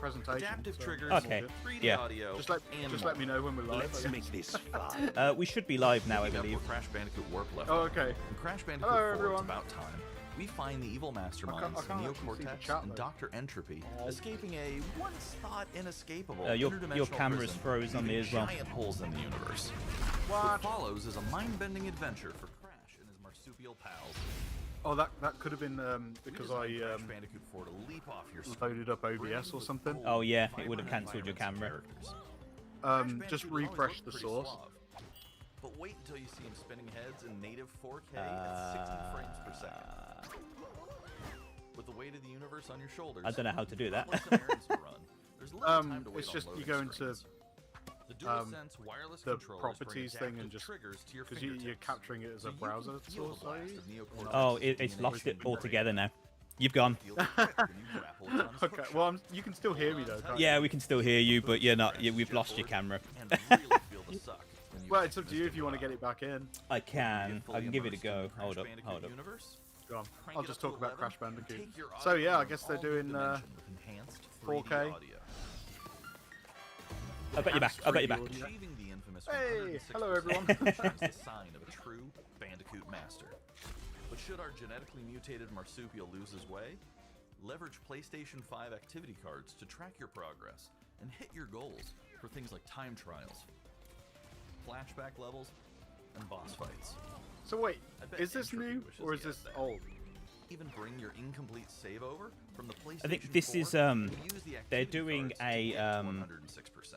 presentation. Adaptive so triggers, Okay. 3D Yeah. audio, Just let me know when we're live. Let's make this fun. We should be live now, I Picking up believe. where Crash Bandicoot Warp left Oh, off. okay. In Crash Bandicoot Hello, 4, everyone. It's About Time, we find the evil masterminds, I can't Neo actually see the Cortex, chat, and though. Dr. Entropy, escaping a once-thought inescapable Your interdimensional camera's prison, froze on me leaving as well. giant holes in the universe. What? What follows is a mind-bending adventure for Crash and his marsupial pals. Oh, that could have been because I We designed Crash Bandicoot 4 to leap off your screen, loaded up OBS or something. Oh yeah, it would have cancelled your camera. Just refresh the source. But wait until you see him spinning heads in native 4K at 60 frames per second. With the weight of the universe on your shoulders, I don't know how to do that. plus some errands to run, there's little time to wait It's on just you loading go into screens. The DualSense wireless the controllers bring properties thing and adaptive just triggers to your because you're fingertips. capturing it as So a you browser can feel source. the blast of Neo Cortex Oh, it's DNA lost it in your altogether brain. now. You've gone. Feel the grip when you grapple with Thomas Okay, Hookshot. well you can still hear me though. Can't Yeah, you? we can still hear you, but you're not. We've lost your camera. And really feel the suck when you Well, hit it's up to you if you want to get it back in. I can. I fully can give it a immersed in go. the Crash Hold up. Bandicoot Hold up. universe. Go on. Crank I'll it just up to talk about 11, Crash and Bandicoot. take your So yeah, I audio guess they're to all doing dimension with enhanced 3D 4K. audio. I bet you're back. I bet you're back. Audio. Achieving the infamous Hey, 106% hello, everyone. resolution is the sign of a true Bandicoot master. But should our genetically mutated marsupial lose his way, leverage PlayStation 5 activity cards to track your progress and hit your goals for things like time trials, flashback levels, and boss fights. So wait, I bet is this Entropy new wishes or is he had this that. old? Even bring your incomplete save over from the PlayStation I think this 4 is and use the they're activity doing cards to a get 106%.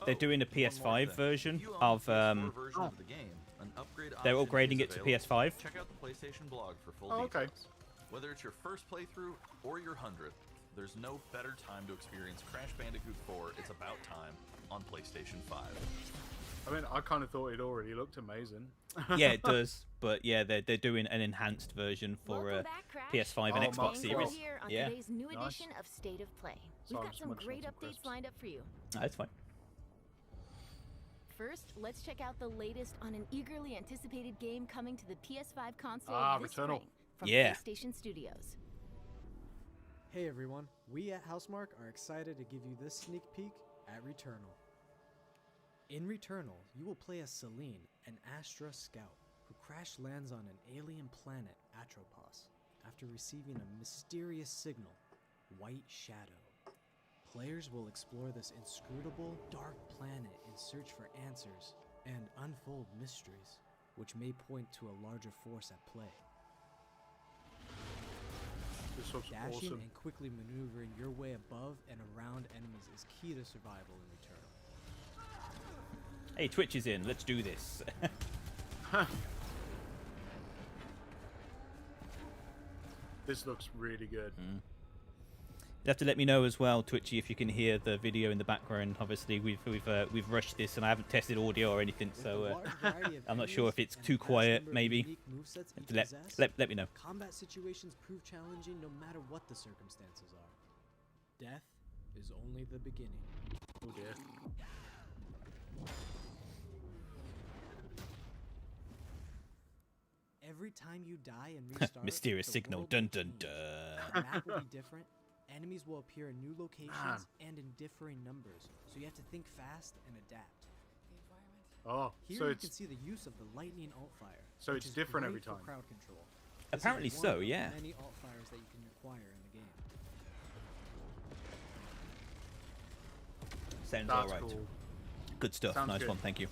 they're doing a One more PS5 thing. version If you own of the PS4 version of the game, an upgrade they're option upgrading is it to available. PS5. Check out the PlayStation blog for full Oh, okay. details. Whether it's your first playthrough or your 100th, there's no better time to experience Crash Bandicoot 4 It's About Time on PlayStation 5. I mean, I kind of thought it already looked amazing. Yeah, it does. But yeah, they're doing an enhanced version for Welcome back, Crash. PS5 and Oh, Xbox Mark, Series. well, Here on Yeah, today's new Nice. edition of State of Play. We've Sorry, got I'm some munching on great some updates crisps. lined up for you. That's fine. First, let's check out the latest on an eagerly anticipated game coming to the PS5 console this Returnal. spring from Yeah. PlayStation Studios. Hey everyone, we at Housemark are excited to give you this sneak peek at Returnal. In Returnal, you will play as Celine, an Astra scout, who crash lands on an alien planet, Atropos, after receiving a mysterious signal, White Shadow. Players will explore this inscrutable, dark planet in search for answers and unfold mysteries, which may point to a larger force at play. This looks Dashing awesome. and quickly maneuvering your way above and around enemies is key to survival in Returnal. Hey, Twitch is in. Let's do this. This looks really good. You have to let me know as well, Twitchy, if you can hear the video in the background. Obviously, we've rushed this, and I haven't tested audio or anything, With so the large variety of I'm not sure enemies if it's and too a vast quiet. number of Maybe unique movesets each let, possess, let me know. combat situations prove challenging no matter what the circumstances are. Death is only the beginning. Oh dear. Every time you die and restart, Mysterious the signal. world Dun will dun change. dun. The map will be different. Enemies will appear in new locations Man. and in differing numbers, so you have to think fast and adapt. Oh, Here so you it's can see the use of the lightning alt fire. So which it's is different great every for time. crowd control. This is Apparently one so, of yeah. Many alt fires that you can acquire in the game. Sounds that's alright. cool. Good stuff. Sounds Nice good. one. Thank you.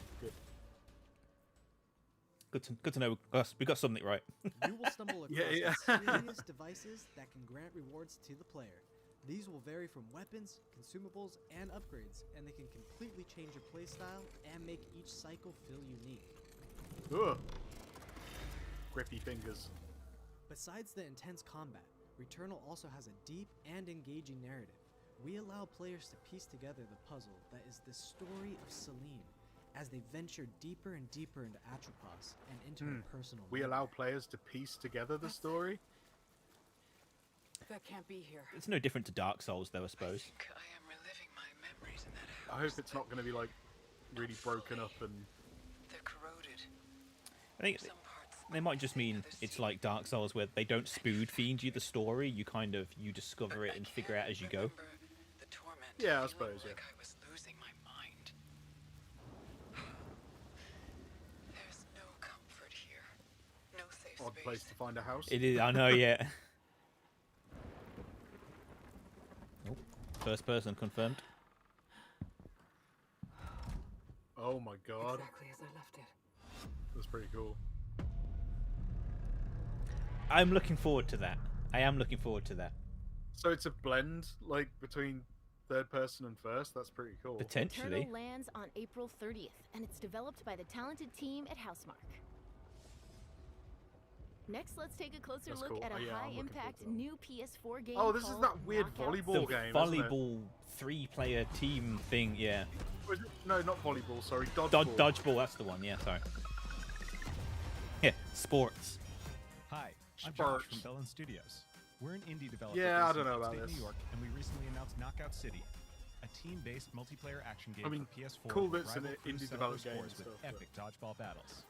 Good. Good to know. We got something right. You will stumble across Yeah. mysterious devices that can grant rewards to the player. These will vary from weapons, consumables, and upgrades, and they can completely change your playstyle and make each cycle feel unique. Ugh. Grippy fingers. Besides the intense combat, Returnal also has a deep and engaging narrative. We allow players to piece together the puzzle that is the story of Celine as they venture deeper and deeper into Atropos and into her personal We life. allow players to piece together the story. That can't be here. It's no different to Dark Souls, though, I suppose. I am reliving my memories in that house. I hope it's not going to be like really broken up and. They're corroded. I think Some parts. they might just mean it's like Dark Souls, where they don't spoon feed you the story. You discover it and figure out as you go. Remember the Yeah, I feeling suppose, yeah. like I was losing my mind. There's no comfort here. No safe Odd space. place to find a house. It is. I know. Yeah. Oh, first person confirmed. Oh my god, Exactly as I left it. that's pretty cool. I'm looking forward to that. I am looking forward to that. So it's a blend, like, between third person and first. That's pretty cool. Potentially. Returnal lands on April 30th, and it's developed by the talented team at Housemark. Next, let's take a closer That's look cool. at a Oh, yeah, I'm looking high-impact forward to new PS4 game. Oh, this is called that weird Knockout volleyball The game, isn't it? volleyball 3-player team thing. Yeah. Was it? No, not volleyball. Sorry, dodgeball. Dodgeball. That's the one. Yeah. Sorry. Yeah. Sports. Hi, I'm Josh Sparks. from Bellin Studios. We're an indie developer Yeah, I based don't in know about upstate this. New York, and we recently announced Knockout City, a team-based multiplayer action game I mean, for PS4. cool with bits in rival it, crew indie settle developed their game and scores with stuff, but- epic dodgeball battles.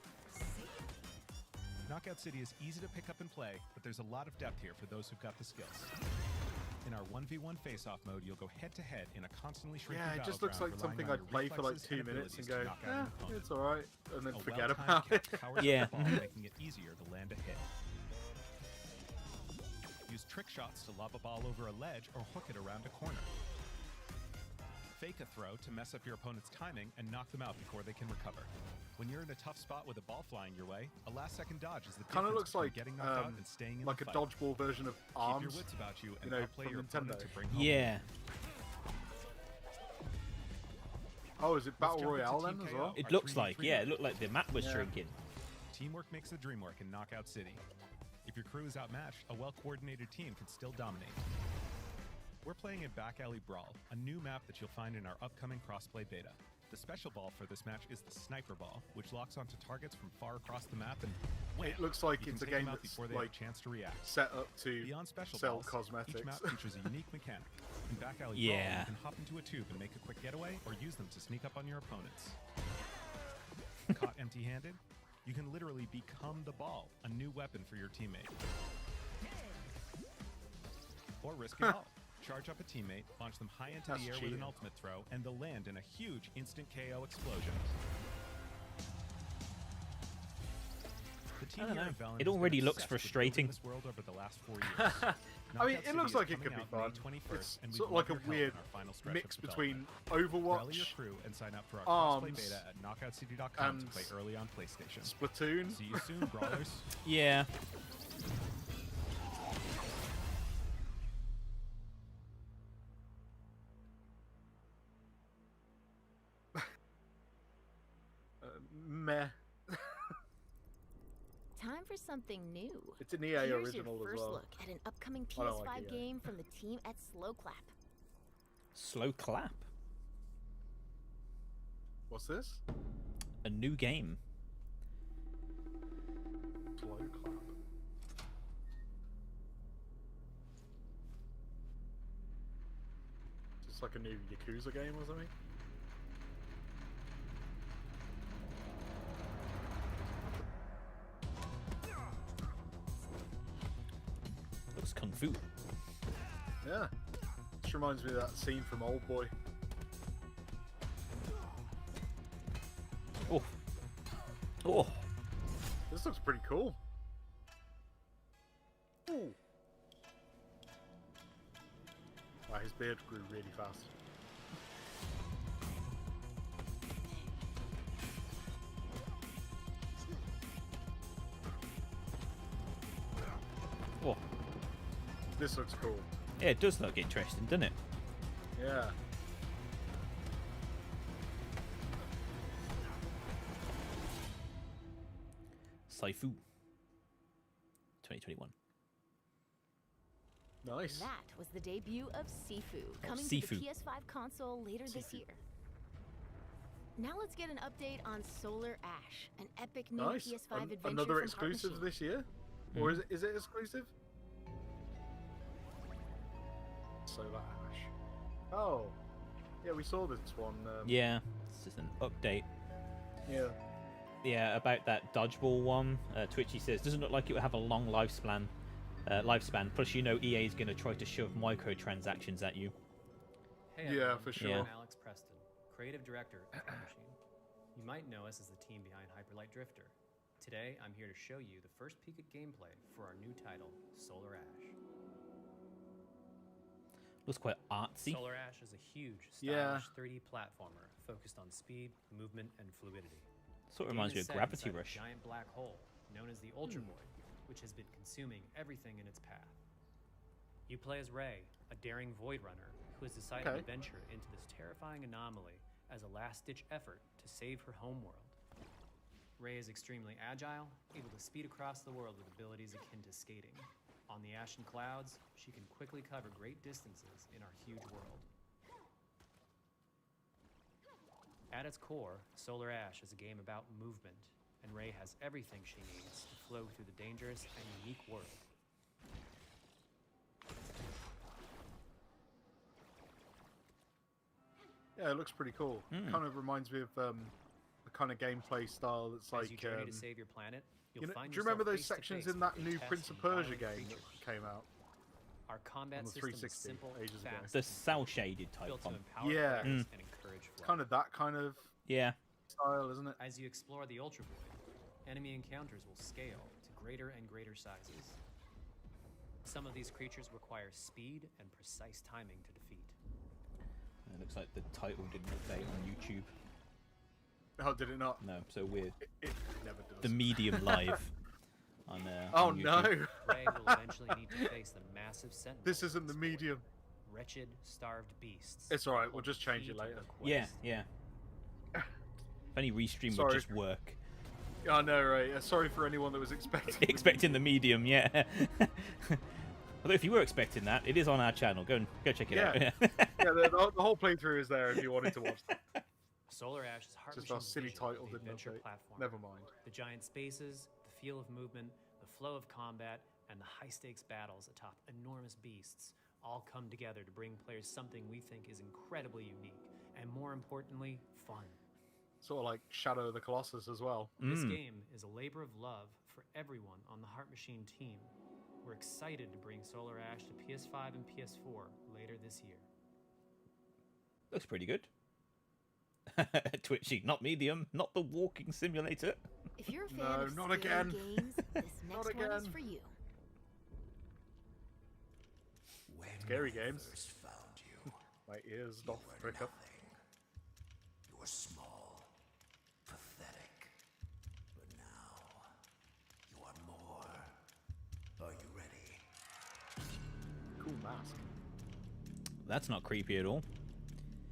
Knockout City is easy to pick up and play, but there's a lot of depth here for those who've got the skills. In our 1v1 face-off mode, you'll go head-to-head in a constantly shrinking Yeah, it just looks like battleground, something relying I'd on play your for like reflexes 2 minutes and go, abilities to knock out an opponent. it's alright, and then A forget well-timed about it. catch powers Yeah. up the ball, making it easier to land a hit. Use trick shots to lob a ball over a ledge or hook it around a corner. Fake a throw to mess up your opponent's timing and knock them out before they can recover. When you're in a tough spot with a ball flying your way, a last-second dodge is the Kind of difference looks between like getting knocked out and staying in like the a fight. dodgeball version of Keep your Arms. wits about you and know, outplay from your opponent Nintendo. to bring home. Yeah. Oh, is it Let's Battle jump into Royale Team then as KO. well? It Our looks 3v3 like. Yeah. It mode. looked like the map was Yeah. shrinking. Teamwork makes the dream work in Knockout City. If your crew is outmatched, a well-coordinated team can still dominate. We're playing in Back Alley Brawl, a new map that you'll find in our upcoming crossplay beta. The special ball for this match is the Sniper Ball, which locks onto targets from far across the map and wham, It looks like you it's can a take them game out that's before they have like a chance to react. set up to Beyond special sell balls, cosmetics. each map features a unique mechanic. In Back Alley Yeah. Brawl, you can hop into a tube and make a quick getaway, or use them to sneak up on your opponents. Caught empty-handed? You can literally become the ball, a new weapon for your teammate. Or risk it all. Charge up a teammate, launch them high into That's the air with cheating. an ultimate throw, and they'll land in a huge instant KO explosion. The team I don't here know. at Valen It has been already looks obsessed with frustrating. building this world over the last 4 years. I mean, Knockout it looks City like is it could be coming out fun. May 21st, It's and we'd sort of love like a your help weird in our final stretch mix of between development. Rally your Overwatch, crew and sign up for our Arms, crossplay beta at knockoutcity.com to and play early on PlayStation. Splatoon. See you soon, brawlers. Yeah. Meh. Time for something new. It's an EA Here's original your as first well. look at an upcoming I don't PS5 like EA. game from the team at Slow Clap. Slow clap. What's this? A new game. Slow clap. It's like a new Yakuza game or something. Looks kung fu. Yeah. This reminds me of that scene from Old Boy. Oh. Oh. This looks pretty cool. Ooh. Wow, his beard grew really fast. Oh. This looks cool. Yeah, it does look interesting, doesn't it? Yeah. Saifu. 2021. Nice. That was the debut of Sifu, coming to Sifu. the PS5 console later this Sifu. year. Now let's get an update on Solar Ash, an epic new Nice. PS5 adventure Another from Heart exclusive Machine. this year? Or is it exclusive? Solar Ash. Oh. Yeah, we saw this one. Yeah. This is an update. Yeah. Yeah, about that dodgeball one. Twitchy says, doesn't look like it would have a long lifespan. Plus, you know, EA is going to try to shove microtransactions at you. Hey Yeah, everyone, for sure. I'm Alex Preston, creative director at Time Machine. You might know us as the team behind Hyperlight Drifter. Today, I'm here to show you the first peek at gameplay for our new title, Solar Ash. Looks quite artsy. Solar Ash is a huge, Yeah. stylish 3D platformer focused on speed, movement, and fluidity. Sort of The game reminds me is of set Gravity inside Rush. a giant black hole known as the Ultra Void, which has been consuming everything in its path. You play as Ray, a daring Void Runner who has decided to venture into this terrifying anomaly as a last-ditch effort to save her homeworld. Ray is extremely agile, able to speed across the world with abilities akin to skating. On the ashen clouds, she can quickly cover great distances in our huge world. At its core, Solar Ash is a game about movement, and Ray has everything she needs to flow through the dangerous and unique world. Yeah, it looks pretty cool. Kind of reminds me of the kind of gameplay style that's As you like. journey to save your planet, you'll You know, find do you remember yourself those face to sections face in that with new grotesque Prince of and Persia violent game creatures. that came out? Our combat on the system is 360 simple, ages ago. fast, The cel-shaded type built to one. empower Yeah. players and encourage flow. Kind of that kind of Yeah. style, isn't it? As you explore the Ultra Void, enemy encounters will scale to greater and greater sizes. Some of these creatures require speed and precise timing to defeat. It looks like the title didn't update on YouTube. Oh, did it not? No, so weird. It never does. The Medium Live on Oh on YouTube. no! Ray will eventually need to face the massive sentinels. This of isn't the this void. medium. Wretched, starved beasts. It's alright, hold we'll just the change key it to later. the quest. Yeah, yeah. If any restream Sorry. would just work. I know, right? Sorry for anyone that was expecting. Expecting the Medium, yeah. Although if you were expecting that, it is on our channel. Go check it out. Yeah, the whole playthrough is there if you wanted to watch that. Solar Ash is Heart Just our Machine's silly vision of title the didn't adventure update. platform. Never mind. The giant spaces, the feel of movement, the flow of combat, and the high-stakes battles atop enormous beasts all come together to bring players something we think is incredibly unique, and more importantly, fun. Sort of like Shadow of the Colossus as well. This game is a labor of love for everyone on the Heart Machine team. We're excited to bring Solar Ash to PS5 and PS4 later this year. Looks pretty good. Twitchy, not Medium, not the walking simulator. If you're a fan No, of not scary again. games, this Not next one is again. for you. Scary games. First found you. My ears doth were prick up. nothing. You were small, pathetic. But now, you are more. Are you ready? Cool mask. That's not creepy at all.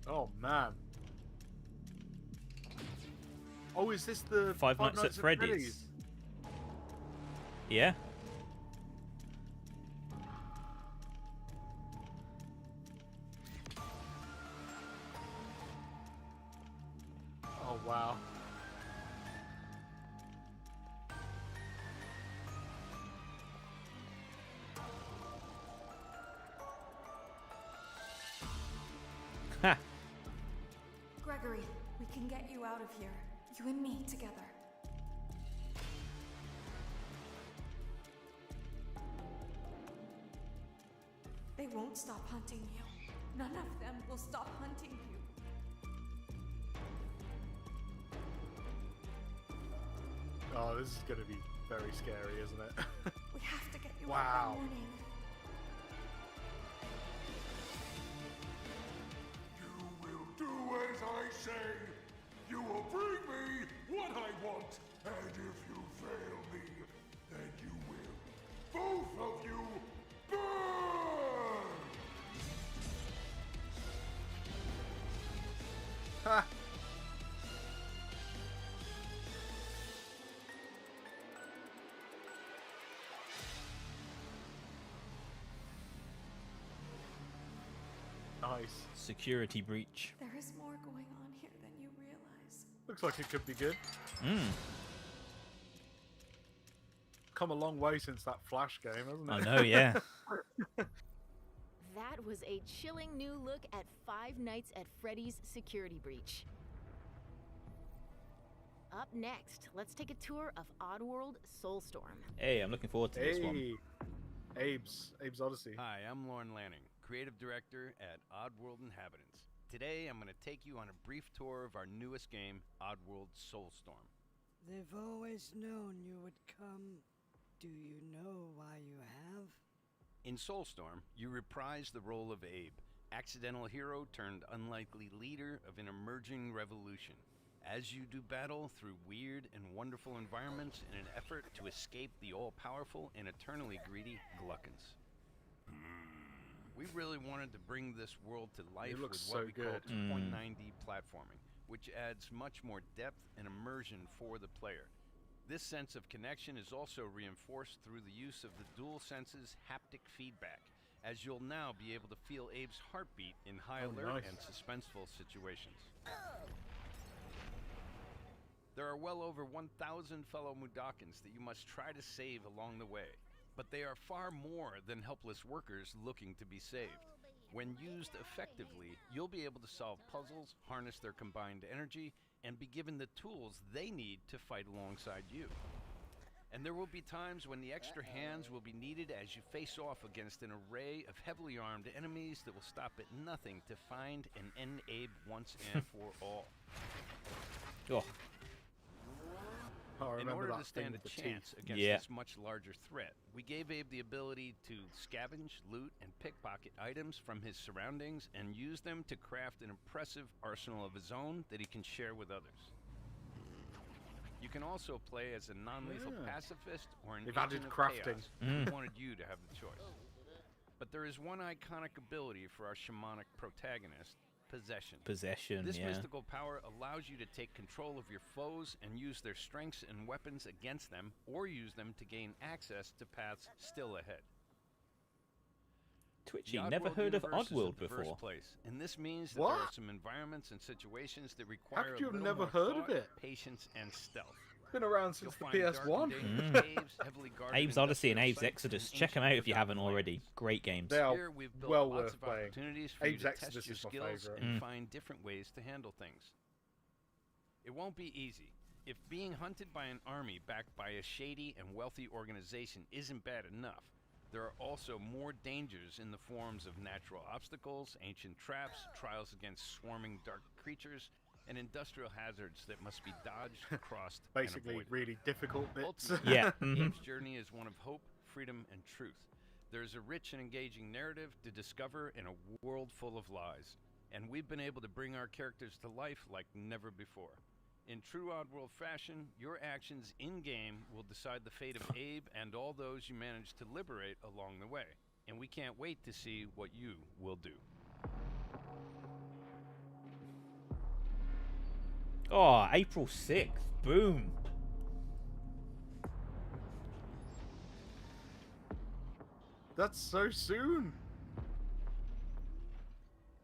Oh man. Oh, is this the Five Nights at Freddy's? Yeah. Oh wow. Ha. Gregory, we can get you out of here. You and me together. They won't stop hunting you. None of them will stop hunting you. Oh, this is gonna be very scary, isn't it? We have to get you out Wow. by morning. You will do as I say. You will bring me what I want. And if you fail me, then you will. Both of you burn! Ha! Nice. Security breach. There is more going on here than you realize. Looks like it could be good. Mm. Come a long way since that Flash game, hasn't it? I know, yeah. That was a chilling new look at Five Nights at Freddy's Security Breach. Up next, let's take a tour of Oddworld Soulstorm. Hey, I'm looking forward to this one. Hey, Abe's Odyssey. Hi, I'm Lauren Lanning, creative director at Oddworld Inhabitants. Today, I'm going to take you on a brief tour of our newest game, Oddworld Soulstorm. They've always known you would come. Do you know why you have? In Soulstorm, you reprise the role of Abe, accidental hero turned unlikely leader of an emerging revolution, as you do battle through weird and wonderful environments in an effort to escape the all-powerful and eternally greedy Gluckons. We really wanted to bring this world to life with what we call 2.9D platforming, which adds much more depth and immersion for the player. This sense of connection is also reinforced through the use of the DualSense's haptic feedback, as you'll now be able to feel Abe's heartbeat in high alert and suspenseful situations. There are well over 1,000 fellow Mudokons that you must try to save along the way, but they are far more than helpless workers looking to be saved. When used effectively, you'll be able to solve puzzles, harness their combined energy, and be given the tools they need to fight alongside you. And there will be times when the extra hands will be needed as you face off against an array of heavily armed enemies that will stop at nothing to find and end Abe once and for all. Oh. In order to stand a chance against this much larger threat, we gave Abe the ability to scavenge, loot, and pickpocket items from his surroundings and use them to craft an impressive arsenal of his own that he can share with others. You can also play as a non-lethal pacifist or an agent of chaos. We wanted you to have the choice. But there is one iconic ability for our shamanic protagonist, Possession. This mystical power allows you to take control of your foes and use their strengths and weapons against them, or use them to gain access to paths still ahead. Twitchy, never heard of Oddworld before. Place, and this means that there are some environments and situations that require How could you have a never little heard more of it? patience, and stealth. It's been around since the PS1. Abe's Odyssey and Abe's Exodus. Check them out if you haven't already. Great games. They are Here we've built well lots worth of playing. opportunities for you Abe's to Exodus test your is my skills favorite. and find different ways to handle things. It won't be easy. If being hunted by an army backed by a shady and wealthy organization isn't bad enough, there are also more dangers in the forms of natural obstacles, ancient traps, trials against swarming dark creatures, and industrial hazards that must be dodged, crossed, Basically, and avoided. really difficult bits. Ultimately, Abe's journey is one of hope, freedom, and truth. There is a rich and engaging narrative to discover in a world full of lies, and we've been able to bring our characters to life like never before. In true Oddworld fashion, your actions in-game will decide the fate of Abe and all those you manage to liberate along the way, and we can't wait to see what you will do. Oh, April 6th. Boom. That's so soon.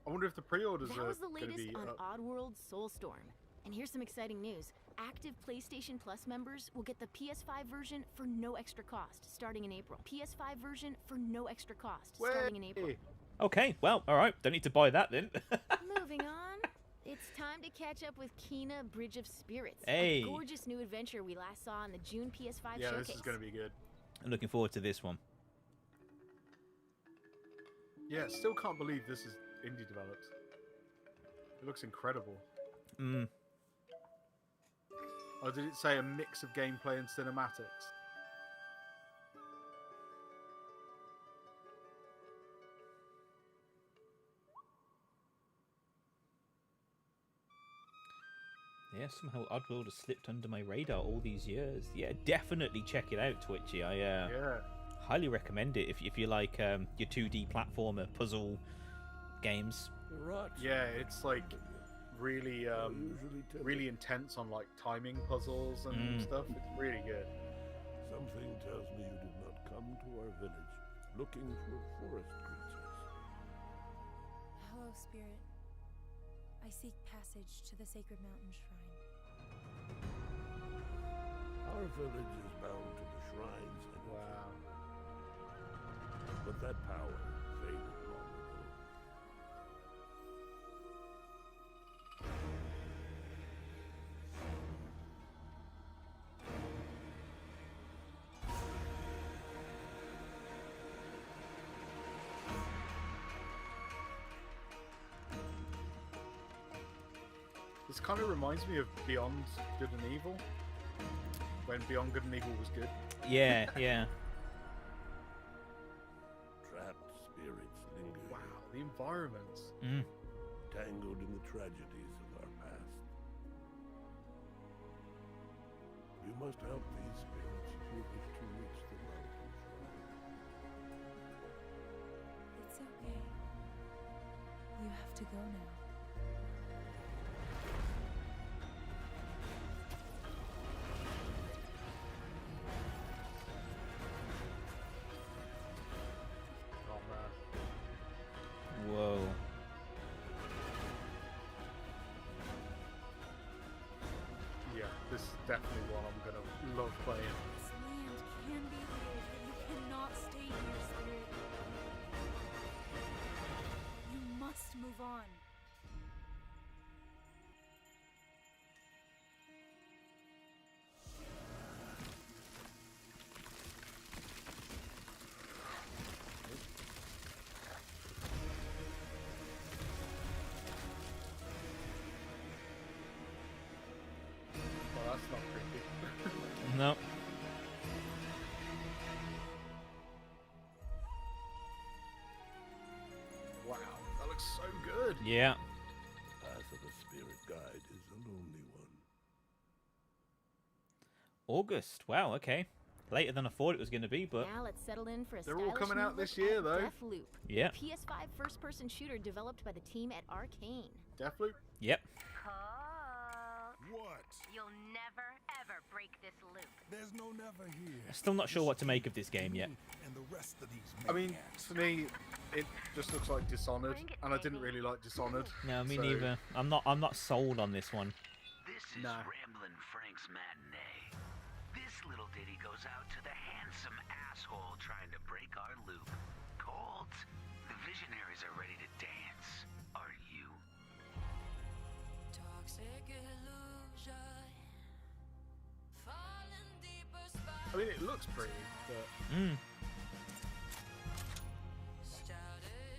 I wonder if the pre-orders That are was the going to latest be on Oddworld Soulstorm. And here's some exciting news. Active PlayStation Plus members will get the PS5 version for no extra cost starting in April. PS5 version for no extra cost starting in April. Okay, well, alright. Don't need to buy that then. Moving on. It's time to catch up with Kena Bridge of Spirits. Hey. A gorgeous new adventure we last saw in the June PS5 Yeah, showcase. this is going to be good. I'm looking forward to this one. Yeah, still can't believe this is indie developed. It looks incredible. Oh, did it say a mix of gameplay and cinematics? Yeah, somehow Oddworld has slipped under my radar all these years. Yeah, definitely check it out, Twitchy. I highly recommend it if you like your 2D platformer puzzle games. Yeah, it's like really really intense on like timing puzzles and stuff. It's really good. Something tells me you did not come to our village looking for forest creatures. Hello, Spirit. I seek passage to the sacred mountain shrine. Our village is bound to the shrine's energy. But that power faded long ago. This kind of reminds me of Beyond Good and Evil, when Beyond Good and Evil was good. Yeah, yeah. Trapped spirits linger. Wow, the environments. Tangled in the tragedies of our past. You must help these spirits if you wish to reach the mountain shrine. It's okay. You have to go now. Oh man. Whoa. Yeah, this is definitely one I'm gonna love playing. This land can be healed, but you cannot stay here, Spirit. You must move on. Well, that's not creepy. No. Wow, that looks so good. Yeah. Path of a spirit guide is a lonely one. August. Wow, okay. Later than I thought it was going to be, but Now let's settle in for a They're all stylish coming new out this look year, at though. Deathloop, Yeah. a PS5 first-person shooter developed by the team at Arcane. Deathloop? Yep. What? You'll never, ever break this loop. There's no never here. Still not sure what to make of this game yet. And the rest of these I mean, for me, it just looks like Dishonored, and I didn't really like Dishonored. No, me so- neither. I'm not sold on this one. This is Ramblin' Frank's matinee. This little ditty goes out to the handsome asshole trying to break our loop. Cold, the visionaries are ready to dance. Are you? Toxic illusion. Falling deeper I mean, it looks pretty, but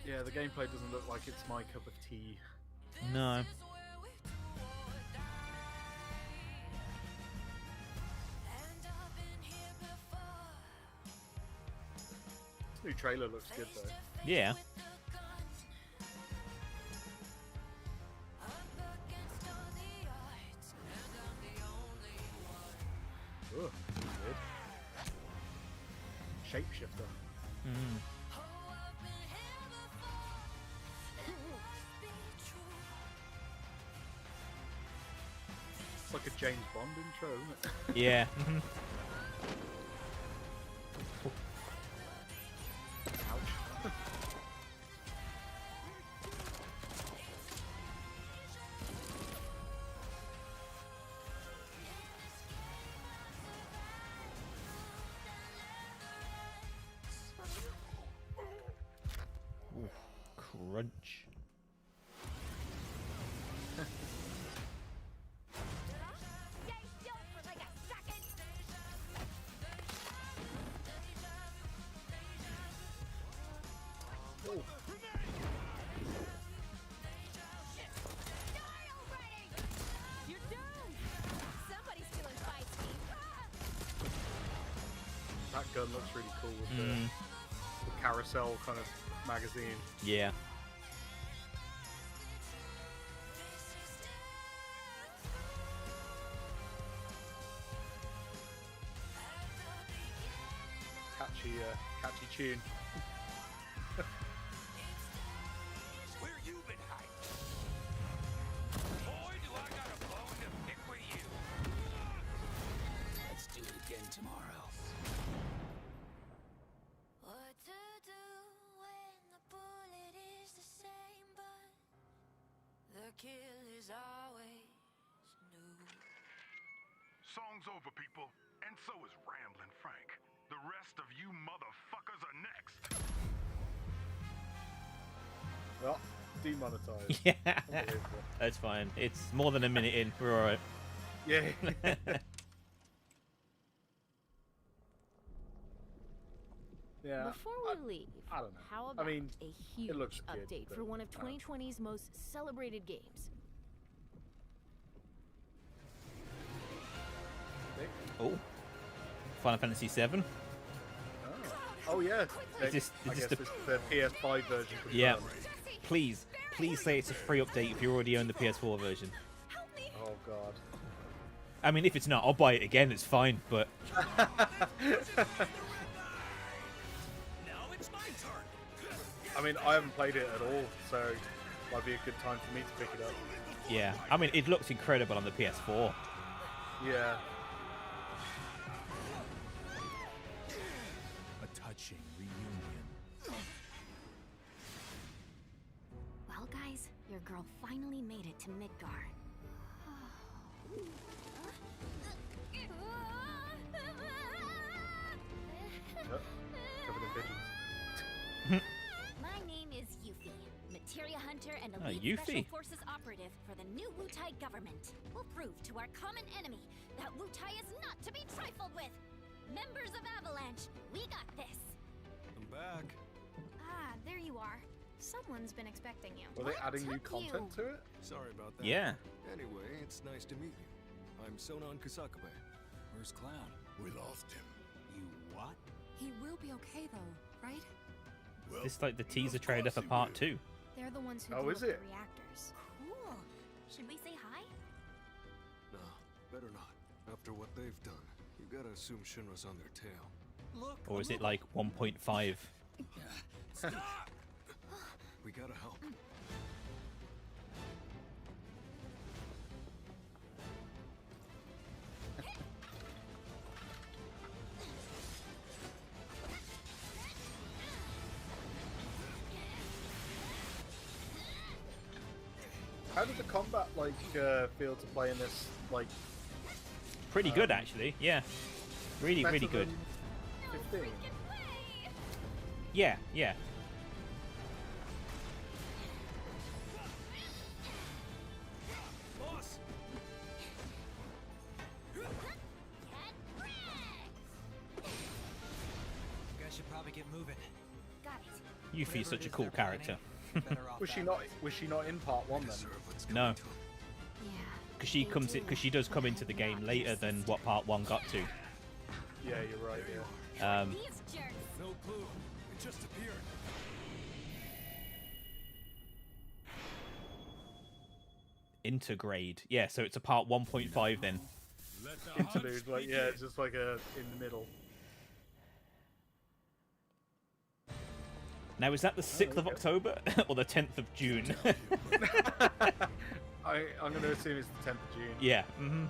yeah, the gameplay doesn't look like it's my cup of tea. No. This new trailer looks good though. Yeah. Ugh, weird. Shapeshifter. It's like a James Bond intro, isn't it? Yeah. Ouch. Ooh, crunch. You're doomed! Somebody's feeling feisty. That gun looks really cool with the carousel kind of magazine. Yeah. Catchy tune. Where you been hiding? Boy, do I got a bone to pick with you. Let's do it again tomorrow. What to do when the bullet is the same, but the kill is always new. Song's over, people. And so is Ramblin' Frank. The rest of you motherfuckers are next. Well, demonetized. Yeah. Unbelievable. That's fine. It's more than a minute in. We're alright. Yeah. Yeah. Before we leave, I don't know. how about I mean, a huge looks good, update but, for one of 2020's most celebrated games? Oh, Final Fantasy VII. Oh yeah. Is this the PS5 version? Yeah. Please say it's a free update if you already own the PS4 version. Oh god. I mean, if it's not, I'll buy it again. It's fine, but. I mean, I haven't played it at all, so it might be a good time for me to pick it up. Yeah, I mean, it looks incredible on the PS4. Yeah. A touching reunion. Well, guys, your girl finally made it to Midgar. Covered in pigeons. My name is Yuffie, materia hunter and elite Yuffie. special forces operative for the new Wutai government. We'll prove to our common enemy that Wutai is not to be trifled with. Members of Avalanche, we got this. I'm back. Ah, there you are. Someone's been expecting you. Were they adding new content to it? Sorry about that. Yeah. Anyway, it's nice to meet you. I'm Sonon Kusakabe. Where's Clown? We lost him. You what? He will be okay though, right? Well, It's like the teaser trailer for part 2. They're the ones who Oh, blew is up it? the reactors. Cool. Should we say hi? No, better not. After what they've done, you gotta assume Shinra's on their tail. Look. Or is it like 1.5? We gotta help. How did the combat feel to play in this? Like, Pretty good, actually. Yeah. Really, really good. 15. Yeah, yeah. Boss! You guys should probably get moving. Got it. Yuffie's such a cool character. Was she not in part 1 then? No. Yeah. Because she does come into the game later than what part 1 got to. Yeah, you're right. Yeah. These jerks. No clue. It just appeared. Intergrade. Yeah, so it's a part 1.5 then. Interlude, like yeah, it's just like a in the middle. Now, is that the 6th of October or the 10th of June? I'm going to assume it's the 10th of June. Yeah. Mm-hmm.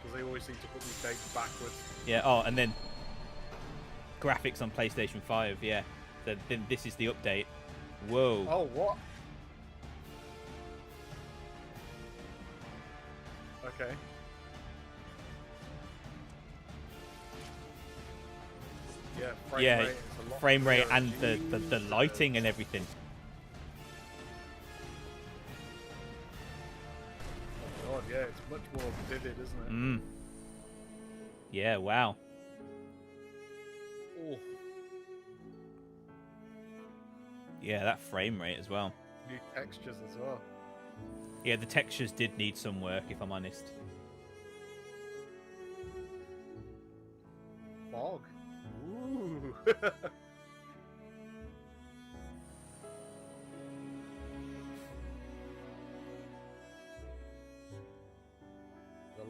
Because they always seem to put these dates backwards. Yeah. Oh, and then graphics on PlayStation 5. Yeah. Then this is the update. Whoa. Oh, what? Okay. Yeah, frame rate and the lighting and everything. Oh god, yeah, it's much more vivid, isn't it? Mm. Yeah, wow. Oh. Yeah, that frame rate as well. New textures as well. Yeah, the textures did need some work, if I'm honest. Fog. Ooh. The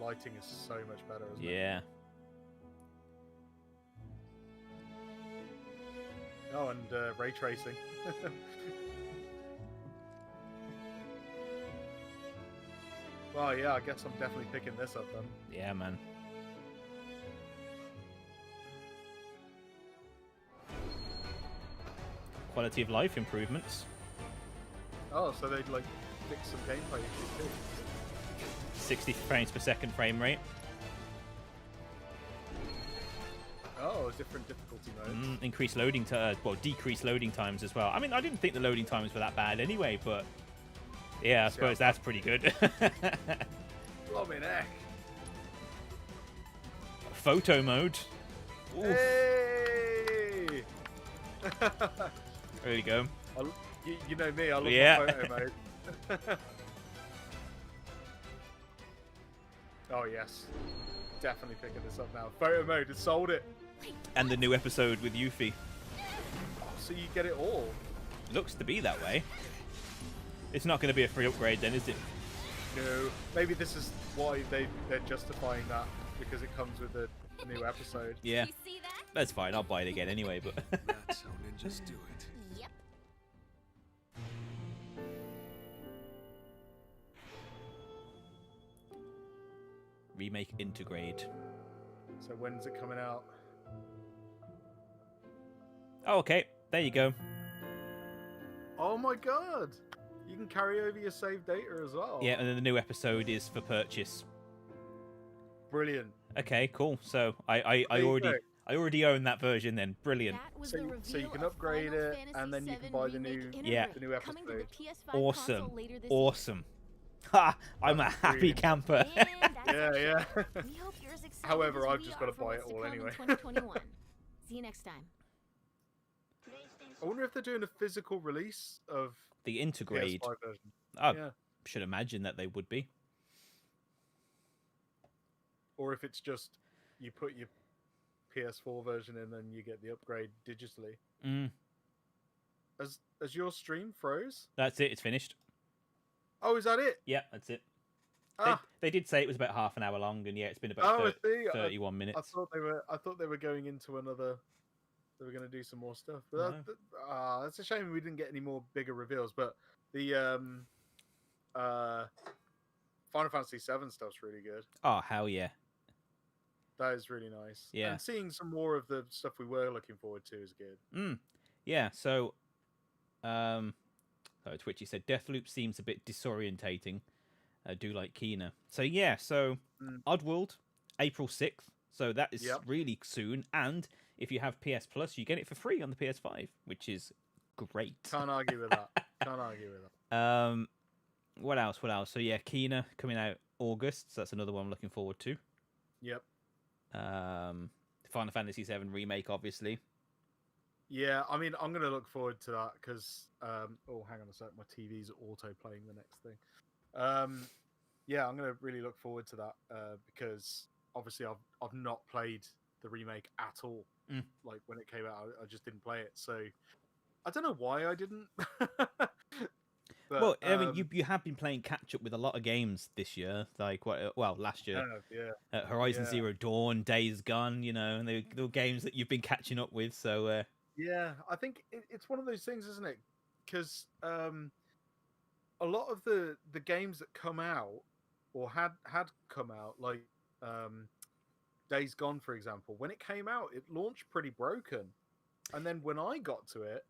lighting is so much better, isn't it? Yeah. Oh, and ray tracing. Well, yeah, I guess I'm definitely picking this up then. Yeah, man. Quality of life improvements. Oh, so they'd like fix some gameplay issues too. 60 frames per second frame rate. Oh, different difficulty modes. Increased loading decreased loading times as well. I mean, I didn't think the loading times were that bad anyway, but yeah, I suppose that's pretty good. Blimey neck. Photo mode. Oof. Hey! There you go. You know me, I love my photo mode. Oh yes, definitely picking this up now. Photo mode, it sold it. And the new episode with Yuffie. Oh, so you get it all. Looks to be that way. It's not going to be a free upgrade then, is it? No. Maybe this is why they're justifying that, because it comes with a new episode. Yeah. That's fine. I'll buy it again anyway. But That's how ninjas do it. Yep. Remake Integrate. So when's it coming out? Oh, okay. There you go. Oh my god! You can carry over your save data as well. Yeah, and then the new episode is for purchase. Brilliant. Okay, cool. So I already own that version then. Brilliant. So you can upgrade it, and then you can buy the new episode. Awesome. Awesome. Ha! I'm a happy camper. Yeah. However, I've just got to buy it all anyway. See you next time. I wonder if they're doing a physical release of the Integrate. PS5 version. I Yeah. should imagine that they would be. Or if it's just you put your PS4 version in and you get the upgrade digitally. Mm. As your stream froze? That's it. It's finished. Oh, is that it? Yeah, that's it. Ah. They did say it was about half an hour long, and yeah, it's been about 31 minutes. I thought they were going into another. They were going to do some more stuff. But that's a shame we didn't get any more bigger reveals. But the Final Fantasy VII stuff's really good. Oh hell yeah! That is really nice. Yeah. And seeing some more of the stuff we were looking forward to is good. Yeah. So, Twitchy said Deathloop seems a bit disorientating. I do like Kena. So yeah. So Oddworld, April 6th. So that is really soon. And if you have PS Plus, you get it for free on the PS5, which is great. Can't argue with that. Can't argue with that. What else? So yeah, Kena coming out August. So that's another one I'm looking forward to. Yep. Final Fantasy VII Remake, obviously. Yeah, I mean, I'm going to look forward to that because... oh, hang on a sec. My TV's auto-playing the next thing. Yeah, I'm going to really look forward to that because, obviously, I've not played the remake at all. Like, when it came out, I just didn't play it. So, I don't know why I didn't. But, well, I mean, you have been playing catch-up with a lot of games this year. Like, last year. Horizon Zero Dawn, Days Gone, and they were games that you've been catching up with, so... Yeah, I think it's one of those things, isn't it? Because a lot of the games that come out, or had come out, like Days Gone, for example, when it came out, it launched pretty broken. And then when I got to it,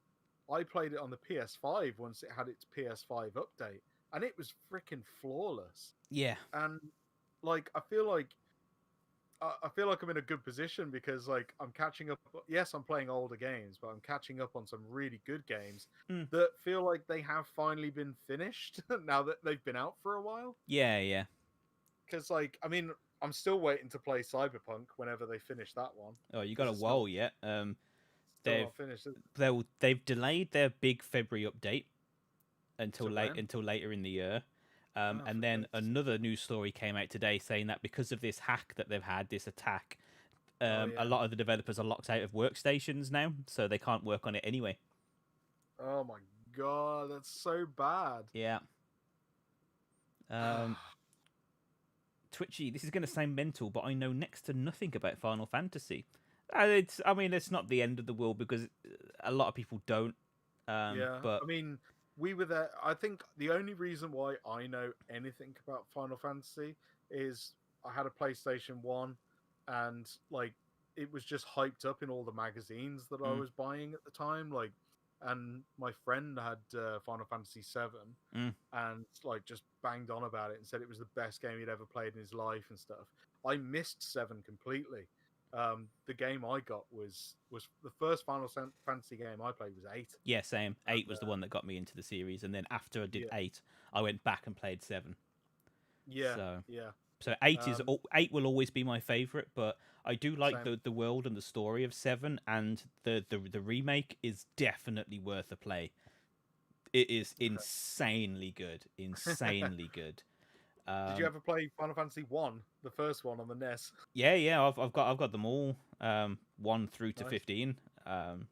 I played it on the PS5 once it had its PS5 update, and it was freaking flawless. Yeah. And, like, I feel like I'm in a good position because, like, I'm catching up. Yes, I'm playing older games, but I'm catching up on some really good games that feel like they have finally been finished now that they've been out for a while. Yeah. Because, like, I mean, I'm still waiting to play Cyberpunk whenever they finish that one. Oh, you got a while yet. They've delayed their big February update until later in the year. And then another news story came out today saying that because of this hack that they've had, this attack, a lot of the developers are locked out of workstations now, so they can't work on it anyway. Oh my god, that's so bad. Yeah. Twitchy, this is going to sound mental, but I know next to nothing about Final Fantasy. It's not the end of the world because a lot of people don't. But I mean, we were there. I think the only reason why I know anything about Final Fantasy is I had a PlayStation 1 and, like, it was just hyped up in all the magazines that I was buying at the time. Like, and my friend had Final Fantasy 7 and, like, just banged on about it and said it was the best game he'd ever played in his life and stuff. I missed 7 completely. The game I got was the first Final Fantasy game I played was 8. Yeah, same. 8 was the one that got me into the series, and then after I did 8, I went back and played 7. So 8 will always be my favorite, but I do like the world and the story of 7, and the remake is definitely worth a play. It is insanely good, insanely good. Did you ever play Final Fantasy 1, the first one on the NES? Yeah. I've got them all, 1 through to 15.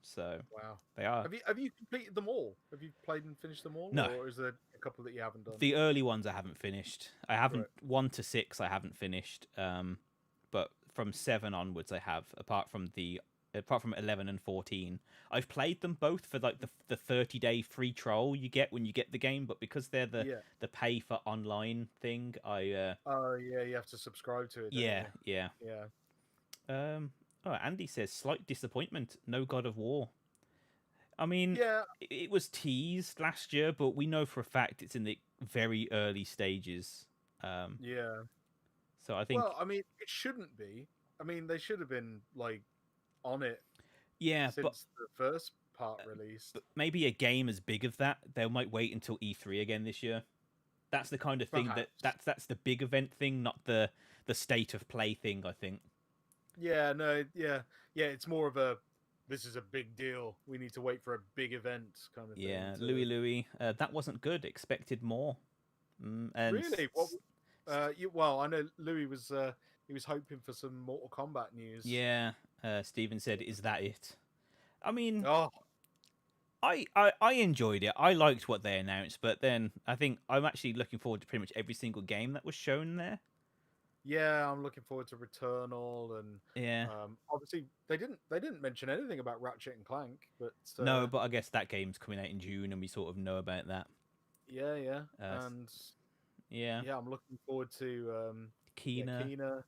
So wow, they are. Have you completed them all? Have you played and finished them all, No. or is there a couple that you haven't done? The early ones I haven't finished. I haven't 1 to 6. I haven't finished. But from 7 onwards, I have. Apart from 11 and 14, I've played them both for like the 30-day free trial you get when you get the game. But because they're the pay for online thing, I oh yeah, you have to subscribe to it. Yeah. Yeah. Oh, Andy says slight disappointment. No God of War. I mean, yeah, it was teased last year, but we know for a fact it's in the very early stages. Yeah. So I think. Well, I mean, it shouldn't be. I mean, they should have been like on it. Yeah, since the first part released. But maybe a game as big as that, they might wait until E3 again this year. That's the kind of thing that's the big event thing, not the state of play thing. I think. Yeah. No. Yeah. It's more of a. This is a big deal. We need to wait for a big event kind of thing. Yeah, Louis, that wasn't good. Expected more. And really? Well, I know Louis was. He was hoping for some Mortal Kombat news. Yeah. Steven said, "Is that it?" I mean, I enjoyed it. I liked what they announced, but then I think I'm actually looking forward to pretty much every single game that was shown there. Yeah, I'm looking forward to Returnal and obviously they didn't mention anything about Ratchet and Clank, but no, but I guess that game's coming out in June, and we sort of know about that. Yeah, and I'm looking forward to Kena.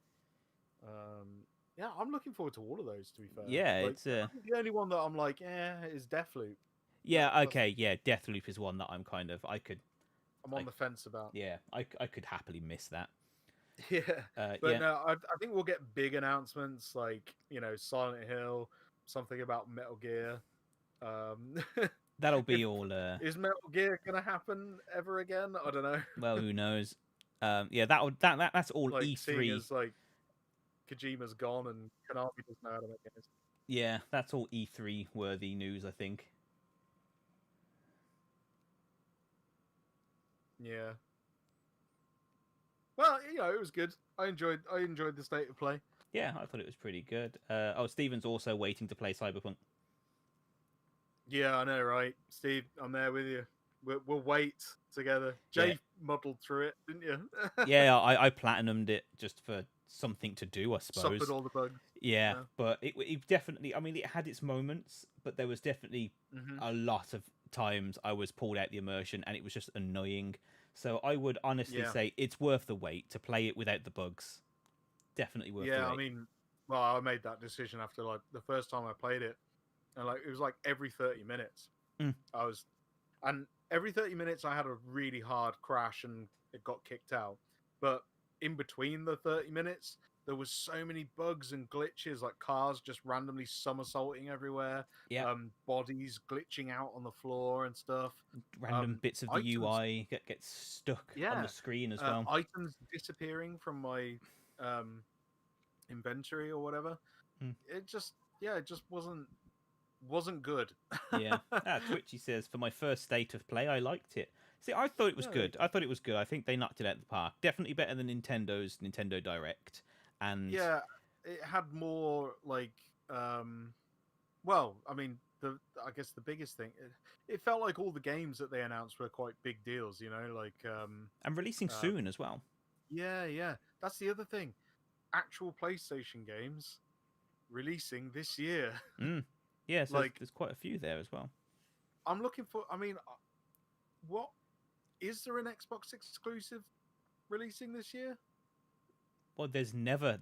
Yeah, I'm looking forward to all of those. To be fair, yeah, like, it's the only one that I'm like, is Deathloop. Yeah, okay, yeah, Deathloop is one that I'm on the fence about. Yeah, I could happily miss that. Yeah, but no, I think we'll get big announcements like Silent Hill, something about Metal Gear. That'll be all. Is Metal Gear gonna happen ever again? I don't know. Well, who knows? That's all like, E3. Seeing as like Kojima's gone and Konami doesn't know how to make games. Yeah, that's all E3 worthy news, I think. Yeah. Well, it was good. I enjoyed the state of play. Yeah, I thought it was pretty good. Steven's also waiting to play Cyberpunk. Yeah, I know, right? Steve, I'm there with you. We'll wait together. Jay muddled through it, didn't you? Yeah, I platinumed it just for something to do, I suppose. Suffered all the bugs. Yeah, but it definitely. I mean, it had its moments, but there was definitely a lot of times I was pulled out the immersion, and it was just annoying. So I would honestly say it's worth the wait to play it without the bugs. Definitely worth the wait. Yeah, I mean, well, I made that decision after like the first time I played it, and like it was like every 30 minutes. And every 30 minutes I had a really hard crash and it got kicked out. But in between the 30 minutes, there was so many bugs and glitches, like cars just randomly somersaulting everywhere. Yeah. Bodies glitching out on the floor and stuff. Random bits of the UI get stuck on the screen as well. Items disappearing from my inventory or whatever. It just wasn't good. Yeah. Twitchy says, for my first state of play, I liked it. See, I thought it was good. I thought it was good. I think they knocked it out of the park. Definitely better than Nintendo's Nintendo Direct. And yeah, it had more like, well, I mean, I guess the biggest thing, it felt like all the games that they announced were quite big deals, like and releasing soon as well. Yeah, that's the other thing. Actual PlayStation games releasing this year. Yeah, so like there's quite a few there as well. I'm looking for. I mean, what is there an Xbox exclusive releasing this year? Well, there's never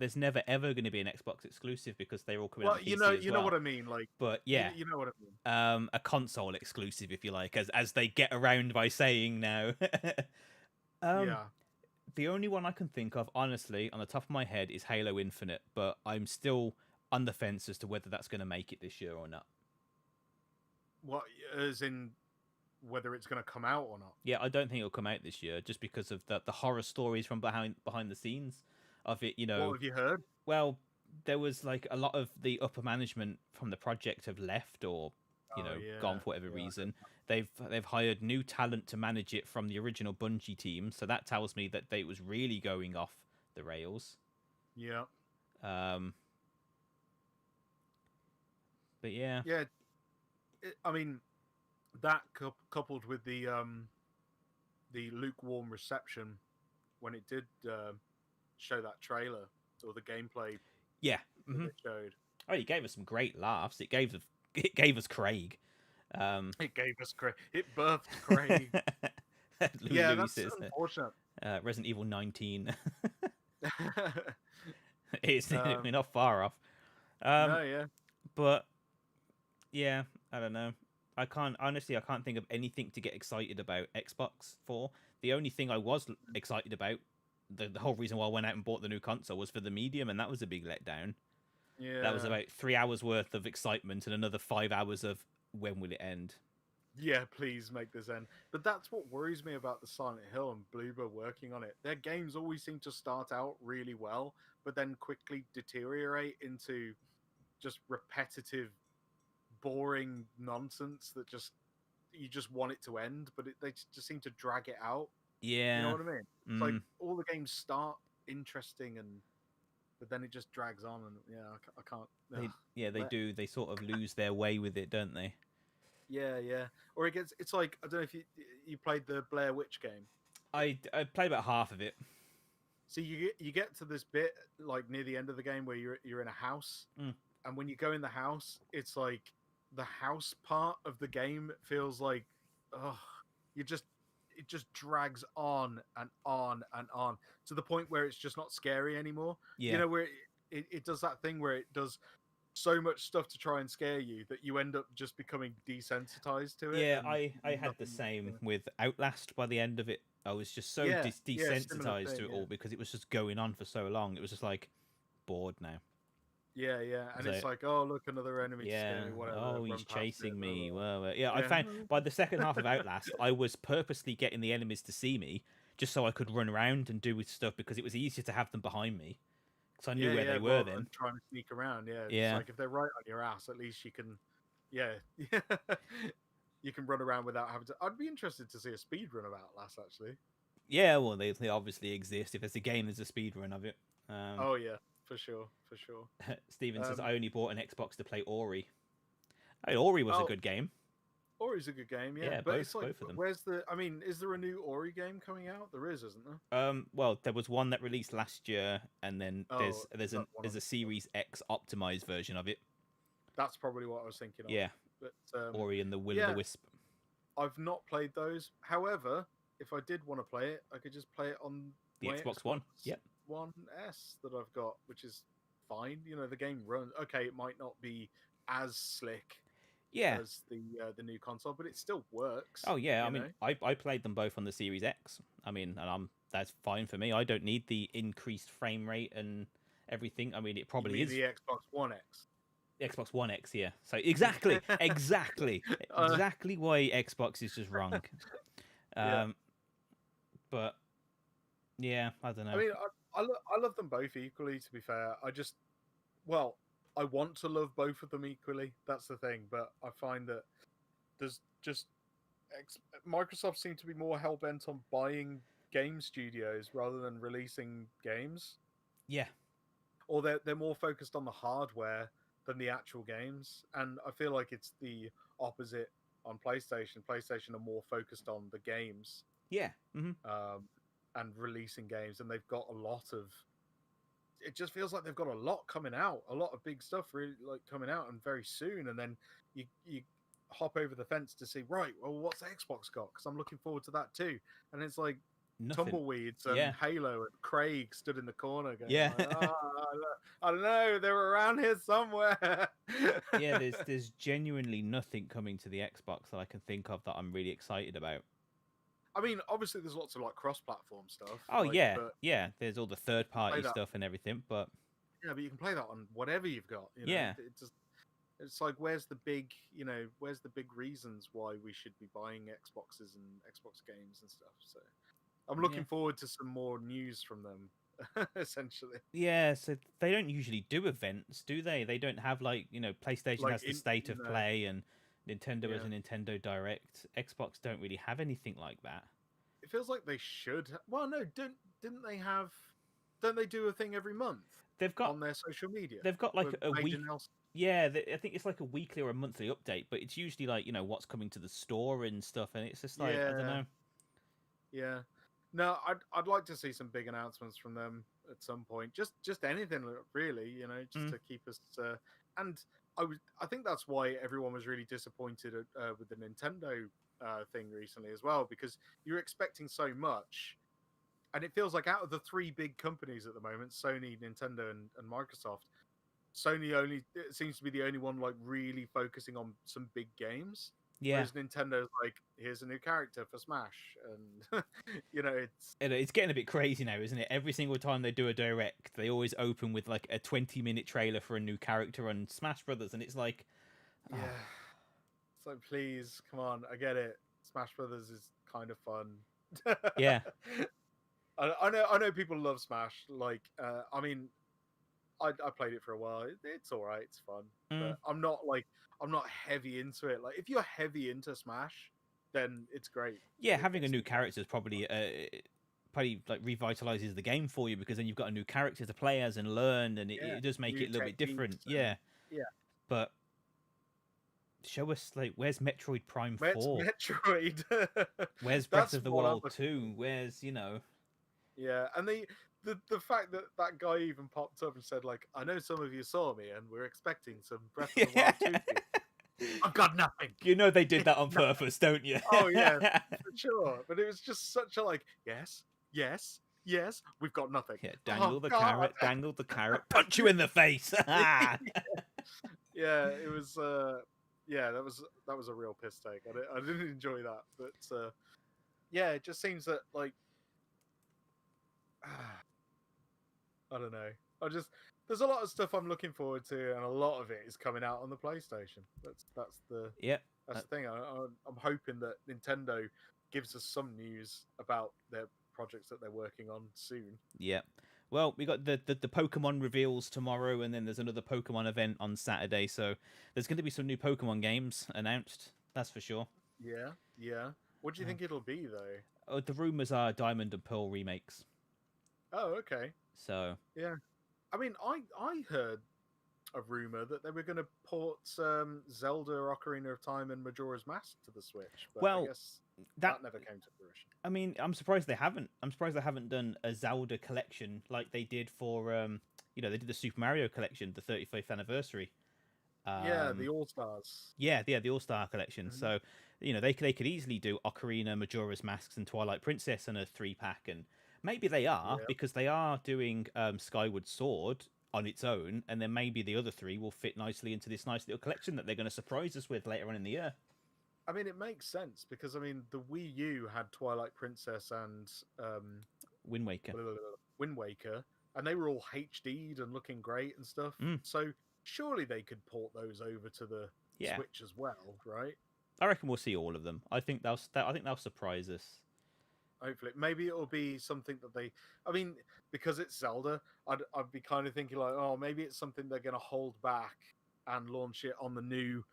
ever going to be an Xbox exclusive because they're all coming out on PC you know what I mean, like. But yeah, you know what I mean. A console exclusive, if you like, as they get around by saying now. Yeah. The only one I can think of, honestly, on the top of my head, is Halo Infinite, but I'm still on the fence as to whether that's going to make it this year or not. What, as in whether it's going to come out or not? Yeah, I don't think it'll come out this year, just because of the horror stories from behind the scenes of it. What have you heard? Well, there was like a lot of the upper management from the project have left, or gone for whatever reason. They've hired new talent to manage it from the original Bungie team, so that tells me that they was really going off the rails. Yeah. But yeah. Yeah. I mean, that coupled with the lukewarm reception when it did show that trailer or the gameplay. Yeah. It showed. Oh, it gave us some great laughs. It gave us Craig. It gave us Craig. It birthed Craig. Yeah, that's unfortunate. Resident Evil 19. It's we're not far off. No, yeah. But yeah, I don't know. I can't think of anything to get excited about Xbox for. The only thing I was excited about, the whole reason why I went out and bought the new console, was for the medium, and that was a big letdown. Yeah. That was about 3 hours worth of excitement and another 5 hours of when will it end? Yeah, please make this end. But that's what worries me about the Silent Hill and Bloober working on it. Their games always seem to start out really well, but then quickly deteriorate into just repetitive, boring nonsense that you just want it to end, but they just seem to drag it out. Yeah. You know what I mean? It's like all the games start interesting, but then it just drags on, and I can't. They do. They sort of lose their way with it, don't they? Yeah. Or it's like, I don't know if you played the Blair Witch game. I played about half of it. So you get to this bit like near the end of the game where you're in a house, and when you go in the house, it's like the house part of the game feels like, it just drags on and on and on to the point where it's just not scary anymore. Yeah. You know, where it does that thing where it does so much stuff to try and scare you that you end up just becoming desensitized to it. Yeah, I had the same with Outlast. By the end of it, I was just so desensitized to it all because it was just going on for so long. It was just like bored now. Yeah, and it's like, oh, look, another enemy. Yeah. Scare me, whatever, Oh, he's chasing me. Well, Yeah. I found by the second half of Outlast, I was purposely getting the enemies to see me just so I could run around and do stuff because it was easier to have them behind me. So I knew where they were then. Trying to sneak around, Yeah. It's like if they're right on your ass, at least you can, you can run around without having to. I'd be interested to see a speed run of Outlast, actually. Yeah, well, they obviously exist. If there's a game, there's a speed run of it. Oh yeah, for sure. Steven says, I only bought an Xbox to play Ori. Hey, Ori was a good game. Ori's a good game, yeah. But both, it's like, both of them. Is there a new Ori game coming out? There is, isn't there? Well, there was one that released last year, and then there's a Series X optimized version of it. That's probably what I was thinking of. Yeah. But Ori and the Will of the Wisp. I've not played those. However, if I did want to play it, I could just play it on the Xbox One. Yep. One S that I've got, which is fine. You know, the game runs. Okay, it might not be as slick as the new console, but it still works. Oh yeah, I mean, I played them both on the Series X. I mean, and that's fine for me. I don't need the increased frame rate and everything. I mean, it probably is the Xbox One X. Xbox One X, yeah. So exactly why Xbox is just wrong. But yeah, I don't know. I mean, I love them both equally. To be fair, I want to love both of them equally. That's the thing. But I find that there's just Microsoft seem to be more hell bent on buying game studios rather than releasing games. Yeah. Or they're more focused on the hardware than the actual games, and I feel like it's the opposite on PlayStation. PlayStation are more focused on the games. Yeah. And releasing games, and they've got a lot of. It just feels like they've got a lot coming out, a lot of big stuff really like coming out, and very soon. And then you hop over the fence to see, right? Well, what's Xbox got? Because I'm looking forward to that too. And it's like nothing. Tumbleweeds and Halo, and Craig stood in the corner going, like, I don't know, they were around here somewhere. Yeah, there's genuinely nothing coming to the Xbox that I can think of that I'm really excited about. I mean, obviously, there's lots of like cross-platform stuff. Oh yeah. There's all the third-party stuff and everything, but but you can play that on whatever you've got. You know? Yeah. It's like, where's the big reasons why we should be buying Xboxes and Xbox games and stuff? So, I'm looking forward to some more news from them. Essentially. Yeah. So they don't usually do events, do they? They don't have PlayStation has the state of play and Nintendo as a Nintendo Direct. Xbox don't really have anything like that. It feels like they should. Well, no, didn't they have? Don't they do a thing every month? They've got on their social media. They've got like a week. Else... Yeah, I think it's like a weekly or a monthly update, but it's usually like what's coming to the store and stuff, and it's just like I don't know. Yeah, no, I'd like to see some big announcements from them at some point. Just anything really, just to keep us. And I think that's why everyone was really disappointed with the Nintendo thing recently as well, because you're expecting so much. And it feels like out of the three big companies at the moment, Sony, Nintendo, and Microsoft, Sony seems to be the only one like really focusing on some big games. Yeah. Whereas Nintendo's like, here's a new character for Smash, and it's getting a bit crazy now, isn't it? Every single time they do a direct, they always open with like a 20-minute trailer for a new character on Smash Brothers, and it's like, yeah, it's like, please, come on, I get it. Smash Brothers is kind of fun. Yeah. I know people love Smash. Like, I mean, I played it for a while. It's all right. It's fun. But I'm not heavy into it. Like, if you're heavy into Smash, then it's great. Yeah, having a new character is probably like revitalizes the game for you, because then you've got a new character to play as and learn, and it does make it a little bit different. Yeah. But show us, like, where's Metroid Prime 4? Metroid. Where's Breath of the Wild 2? Where's Yeah, and the fact that guy even popped up and said, like, I know some of you saw me and we're expecting some Breath of the Wild 2. I've got nothing. They did that on purpose, don't you? Oh, yeah, for sure. But it was just such a, like, yes, we've got nothing. Yeah, dangle the carrot, punch you in the face. Yeah, it was, that was a real piss take. I didn't enjoy that. But, yeah, it just seems that, like, I don't know. There's a lot of stuff I'm looking forward to, and a lot of it is coming out on the PlayStation. That's the thing. I'm hoping that Nintendo gives us some news about their projects that they're working on soon. Yeah. Well, we got the Pokemon reveals tomorrow, and then there's another Pokemon event on Saturday. So there's going to be some new Pokemon games announced. That's for sure. Yeah. What do you think it'll be, though? The rumors are Diamond and Pearl remakes. Oh, okay. So yeah, I mean, I heard a rumor that they were going to port Zelda, Ocarina of Time, and Majora's Mask to the Switch. But I guess that never came to fruition. I mean, I'm surprised they haven't. I'm surprised they haven't done a Zelda collection like they did for they did the Super Mario collection, the 35th anniversary. The All Stars. Yeah, the All Star collection. Mm-hmm. So they could easily do Ocarina, Majora's Masks, and Twilight Princess in a 3-pack, and maybe they are, because they are doing Skyward Sword on its own, and then maybe the other 3 will fit nicely into this nice little collection that they're going to surprise us with later on in the year. I mean, it makes sense, because, I mean, the Wii U had Twilight Princess and Wind Waker, and they were all HD'd and looking great and stuff. So surely they could port those over to the Switch as well, right? I reckon we'll see all of them. I think they'll surprise us. Hopefully, maybe it'll be something that I mean, because it's Zelda, I'd be kind of thinking like, oh, maybe it's something they're going to hold back and launch it on the new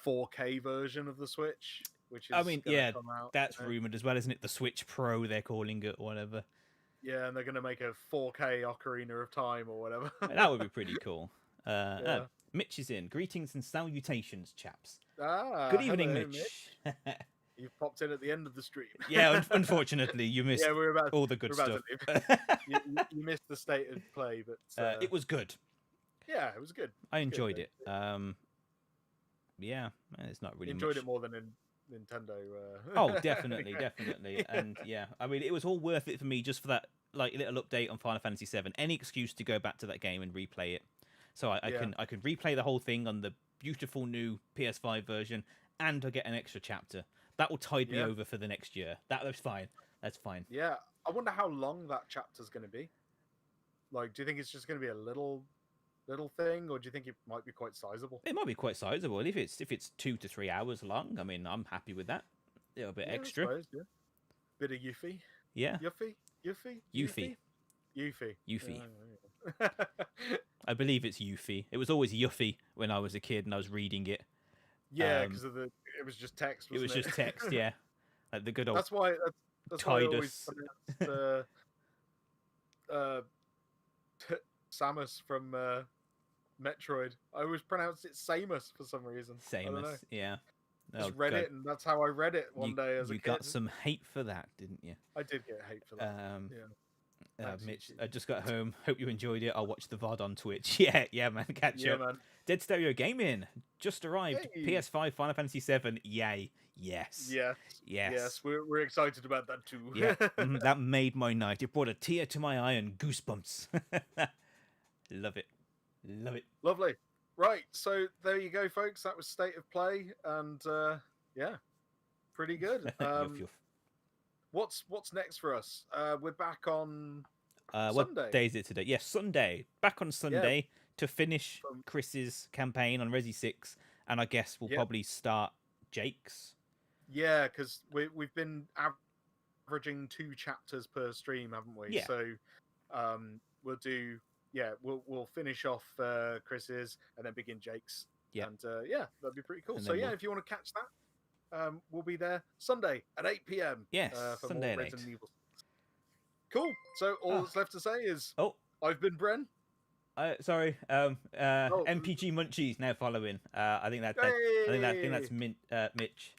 4K version of the Switch, which is come out, that's rumored as well, isn't it? The Switch Pro, they're calling it, or whatever. Yeah, and they're going to make a 4K Ocarina of Time or whatever. That would be pretty cool. Mitch is in. Greetings and salutations, chaps. Good evening, hello, Mitch. You've popped in at the end of the stream. Yeah, unfortunately, you missed all the good stuff. You missed the state of play, but it was good. Yeah, it was good. I enjoyed it. Yeah, it's not really. Enjoyed much. it more than in Nintendo. Oh, definitely, and yeah, I mean, it was all worth it for me just for that like little update on Final Fantasy VII. Any excuse to go back to that game and replay it, so I can replay the whole thing on the beautiful new PS5 version, and I get an extra chapter. That will tide me over for the next year. That's fine. That's fine. Yeah, I wonder how long that chapter's going to be. Like, do you think it's just going to be a little thing, or do you think it might be quite sizable? It might be quite sizable. If it's 2 to 3 hours long, I mean, I'm happy with that. A little bit extra. I suppose, bit of Yuffie. Yeah. Yuffie. I believe it's Yuffie. It was always Yuffie when I was a kid and I was reading it. Yeah, because it was just text. It was just text. Yeah, like the good old. That's why I always pronounced Samus from Metroid. I always pronounced it Samus for some reason. Samus, yeah. Just read it, and that's how I read it one day as a kid. You got some hate for that, didn't you? I did get hate for that. Mitch, I just got home. Hope you enjoyed it. I'll watch the VOD on Twitch. Yeah, man. Catch up. Man. Dead Stereo Gaming just arrived. Yay. PS5 Final Fantasy VII. Yay. Yes. Yes. We're excited about that too. Yeah. That made my night. It brought a tear to my eye and goosebumps. Love it. Lovely. Right. So there you go, folks. That was State of Play, and pretty good. What's next for us? We're back on Sunday. What day is it today? Yes, Sunday. Back on Sunday to finish Chris's campaign on Resi 6, and I guess we'll probably start Jake's. Yeah, because we've been averaging 2 chapters per stream, haven't we? Yeah. So we'll do. Yeah, we'll finish off Chris's and then begin Jake's. Yeah. And that'd be pretty cool. And So if you want to catch that. We'll be there Sunday at 8 p.m. Yes, for Sunday more at 8. Resident Evil. Cool. So all that's left to say is, I've been Bren. Sorry. MPG Munchies now following. I think that's Mitch.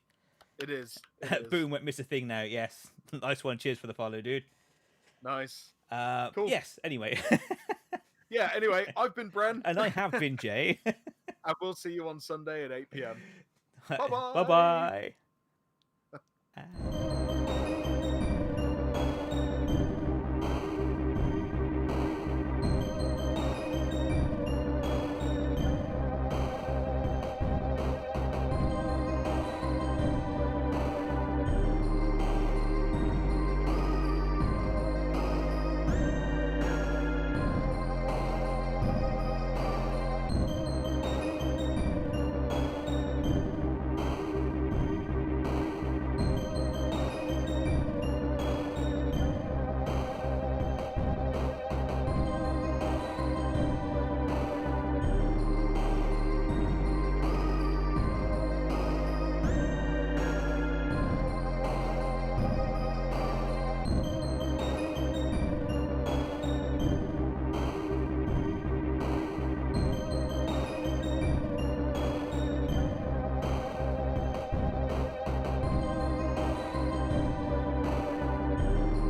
It is. Boom went miss a thing now. Yes, nice one. Cheers for the follow, dude. Nice. Cool. Yes. Anyway. Yeah. Anyway, I've been Bren, and I have been Jay. And we'll see you on Sunday at 8 p.m. Bye bye. Bye bye.